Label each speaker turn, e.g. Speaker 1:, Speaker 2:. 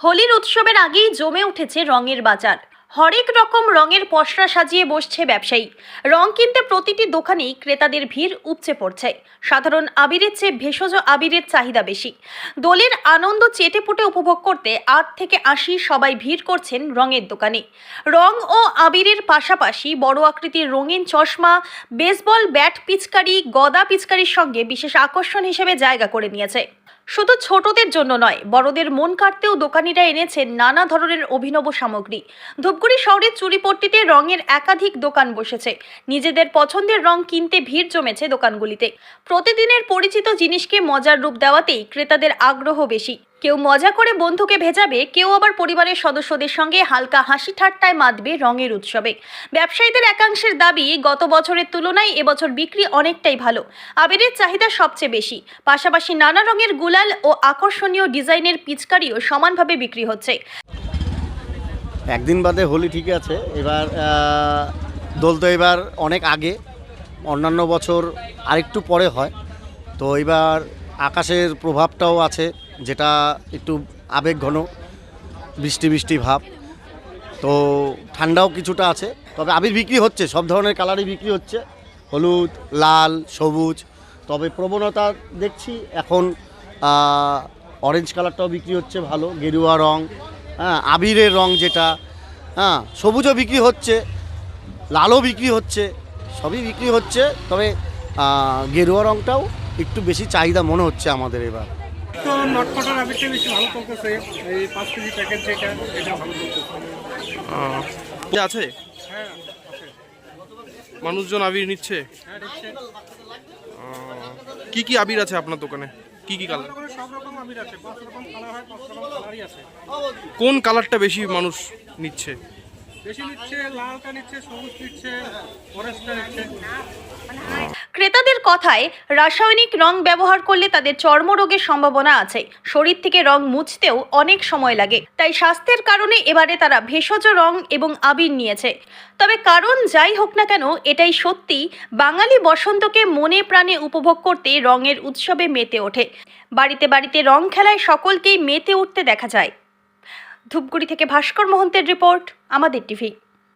Speaker 1: হোলির উৎসবের আগেই জমে উঠেছে রঙের বাজার। হরেক রকম রঙের পসরা সাজিয়ে বসছে ব্যবসায়ী। রং কিনতে প্রতিটি দোকানেই ক্রেতাদের ভিড় উপচে পড়ছে। সাধারণ আবিরের চেয়ে ভেষজ আবিরের চাহিদা বেশি। দোলের আনন্দ চেটেপুটে উপভোগ করতে 8 থেকে 80 সবাই ভিড় করছেন রঙের দোকানে। রং ও আবিরের পাশাপাশি বড় আকৃতির রঙিন চশমা, বেসবল ব্যাট, পিচকারি, গদা পিচকারির সঙ্গে বিশেষ আকর্ষণ হিসেবে জায়গা করে নিয়েছে। শুধু ছোটদের জন্য নয়, বড়দের মন কাটতেও দোকানিরা এনেছেন নানা ধরনের অভিনব সামগ্রী। ধূপগুড়ি শহরের চুরিপট্টিতে রঙের একাধিক দোকান বসেছে। নিজেদের পছন্দের রং কিনতে ভিড় জমেছে দোকানগুলিতে। প্রতিদিনের পরিচিত জিনিসকে মজার রূপ দেওয়াতেই ক্রেতাদের আগ্রহ বেশি। কেউ মজা করে বন্ধুকে ভেজাবে, কেউ আবার পরিবারের সদস্যদের সঙ্গে হালকা হাসি ঠাট্টায় মাতবে রঙের উৎসবে। ব্যবসায়ীদের একাংশের দাবি, গত বছরের তুলনায় এবছর বিক্রি অনেকটাই ভালো। আবিরের চাহিদা সবচেয়ে বেশি। পাশাপাশি নানা রঙের গুলাল ও আকর্ষণীয় ডিজাইনের পিচকারিও সমানভাবে বিক্রি হচ্ছে।
Speaker 2: একদিন বাদে হোলি ঠিক আছে, এবার দোল তো এবার অনেক আগে, অন্যান্য বছর আরেকটু পরে হয়। তো এবার আকাশের প্রভাবটাও আছে, যেটা একটু আবেগ ঘন, বৃষ্টি বৃষ্টি ভাব। তো ঠান্ডাও কিছুটা আছে, তবে আবির বিক্রি হচ্ছে, সব ধরনের কালারই বিক্রি হচ্ছে, হলুদ, লাল, সবুজ। তবে প্রবণতা দেখছি এখন অরেঞ্জ কালারটাও বিক্রি হচ্ছে ভালো, গেরুয়া রং, হ্যাঁ, আবিরের রং যেটা, হ্যাঁ, সবুজও বিক্রি হচ্ছে, লালও বিক্রি হচ্ছে, সবই বিক্রি হচ্ছে। তবে গেরুয়া রংটাও একটু বেশি চাহিদা মনে হচ্ছে আমাদের এবার।
Speaker 3: তো নটকটার আবিরটা বেশি ভালো চলতেছে, এই 5 কেজি প্যাকেট এটা ভালো চলতেছে।
Speaker 4: আছে,
Speaker 3: হ্যাঁ আছে।
Speaker 4: মানুষজন আবির নিচ্ছে।
Speaker 3: হ্যাঁ নিচ্ছে।
Speaker 4: কি কি আবির আছে আপনার দোকানে? কি কি কালার?
Speaker 3: আমাদের সব রকম আবির আছে, 5 রকম কালার হয়, 5 রকম কালারই আছে।
Speaker 4: কোন কালারটা বেশি মানুষ নিচ্ছে?
Speaker 3: বেশি নিচ্ছে লালটা নিচ্ছে, সবুজ নিচ্ছে, অরেঞ্জটা নিচ্ছে।
Speaker 1: ক্রেতাদের কথায়, রাসায়নিক রং ব্যবহার করলে তাদের চর্মরোগের সম্ভাবনা আছে। শরীর থেকে রং মুছতেও অনেক সময় লাগে। তাই স্বাস্থ্যের কারণে এবারে তারা ভেষজ রং এবং আবির নিয়েছে। তবে কারণ যাই হোক না কেন, এটাই সত্যি, বাঙালি বসন্তকে মনে প্রাণে উপভোগ করতে রঙের উৎসবে মেতে ওঠে। বাড়িতে বাড়িতে রং খেলায় সকলকেই মেতে উঠতে দেখা যায়। ধূপগুড়ি থেকে ভাস্কর মহন্তের রিপোর্ট, আমাদের টিভি।